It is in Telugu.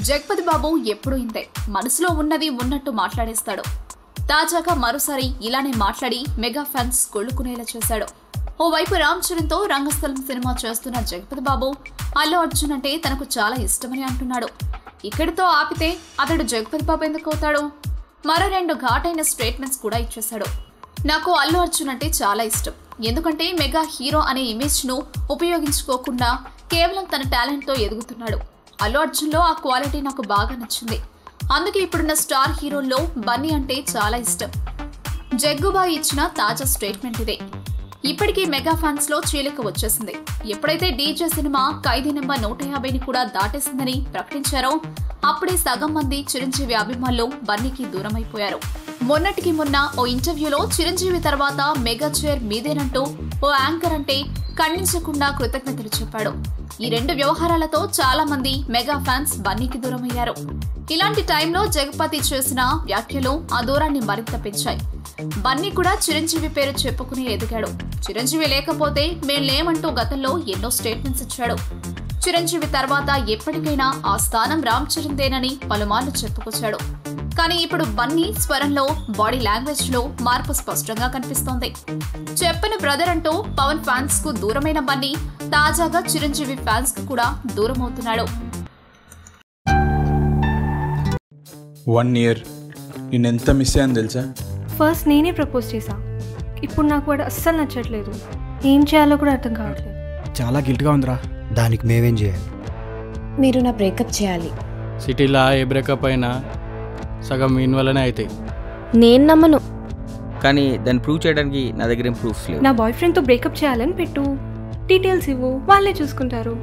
జగపతి బాబు ఎప్పుడూ ఇంతే మనసులో ఉన్నది ఉన్నట్టు మాట్లాడేస్తాడు. తాజాగా మరోసారి ఇలానే మాట్లాడి మెగా ఫ్యాన్స్ కొళ్ళుకునేలా చేశాడు. ఓవైపు రామ్ చరణ్ తో రంగస్థలం సినిమా చేస్తున్న జగపతి బాబు అల్లు అర్జున్ అంటే తనకు చాలా ఇష్టమని అంటున్నాడు. ఇక్కడితో ఆపితే అతడు జగపతి బాబు ఎందుకు అవుతాడు? మరో 2 ఘాటైన స్టేట్మెంట్స్ కూడా ఇచ్చేశాడు. నాకు అల్లు అర్జున్ అంటే చాలా ఇష్టం. ఎందుకంటే మెగా హీరో అనే ఇమేజ్ ను ఉపయోగించుకోకుండా కేవలం తన టాలెంట్ తో ఎదుగుతున్నాడు. అల్లు అర్జున్ లో ఆ క్వాలిటీ నాకు బాగా నచ్చింది. అందుకే ఇప్పుడున్న స్టార్ హీరోల్లో బన్నీ అంటే చాలా ఇష్టం. జగ్గుబాయ్ ఇచ్చిన తాజా స్టేట్మెంట్ ఇదే. ఇప్పటికీ మెగా ఫ్యాన్స్ లో చీలిక వచ్చేసింది. ఎప్పుడైతే డీజే సినిమా ఖైదీ నెంబర్ 150ని కూడా దాటేసిందని ప్రకటించారో అప్పుడే సగం మంది చిరంజీవి అభిమానులు బన్నీకి దూరమైపోయారు. మొన్నటికి మొన్న ఓ ఇంటర్వ్యూలో చిరంజీవి తర్వాత మెగా చైర్ మీదేనంటూ ఓ యాంకర్ అంటే ఖండించకుండా కృతజ్ఞతలు చెప్పాడు. ఈ 2 వ్యవహారాలతో చాలా మంది మెగా ఫ్యాన్స్ బన్నీకి దూరమయ్యారు. ఇలాంటి టైంలో జగపతి చేసిన వ్యాఖ్యలు ఆ దూరాన్ని మరింత పెంచాయి. బన్నీ కూడా చిరంజీవి పేరు చెప్పుకుని ఎదిగాడు. చిరంజీవి లేకపోతే మేం లేమంటూ గతంలో ఎన్నో స్టేట్మెంట్స్ ఇచ్చాడు. చిరంజీవి తర్వాత ఎప్పటికైనా ఆ స్థానం రామ్ చరణ్ దేనని పలుమార్లు చెప్పుకొచ్చాడు. కానీ ఇప్పుడు బన్నీ స్వరంలో, బాడీ లాంగ్వేజ్ లో మార్పు స్పష్టంగా కనిపిస్తోంది. చెప్పని బ్రదర్ అంటూ పవన్ ఫ్యాన్స్ కు దూరమైన బన్నీ తాజాగా చిరంజీవి ఫ్యాన్స్ కు కూడా దూరం అవుతున్నాడు. 1 year నేనెంత మిస్ అయ్యాను తెలుసా? ఫస్ట్ నేనే ప్రపోజ్ చేశా. ఇప్పుడు నాకు వాడు అస్సలు నచ్చట్లేదు. ఏం చేయాలో కూడా అర్థం కావట్లేదు. చాలా గిల్ట్గా ఉందిరా. దానికి మేమేం చేయాలి? మీరు నా బ్రేకప్ చేయాలి. సిటీలో ఏ బ్రేకప్ అయినా సగం మీన్ వల్లనే అవుతాయి. నేను నమ్మను. కానీ దాన్ని ప్రూవ్ చేయడానికి నా దగ్గర ఏం ప్రూఫ్స్ లేవు. నా బాయ్ ఫ్రెండ్తో బ్రేకప్ చేయాలని పెట్టు, డీటెయిల్స్ ఇవ్వు, వాళ్ళే చూసుకుంటారు.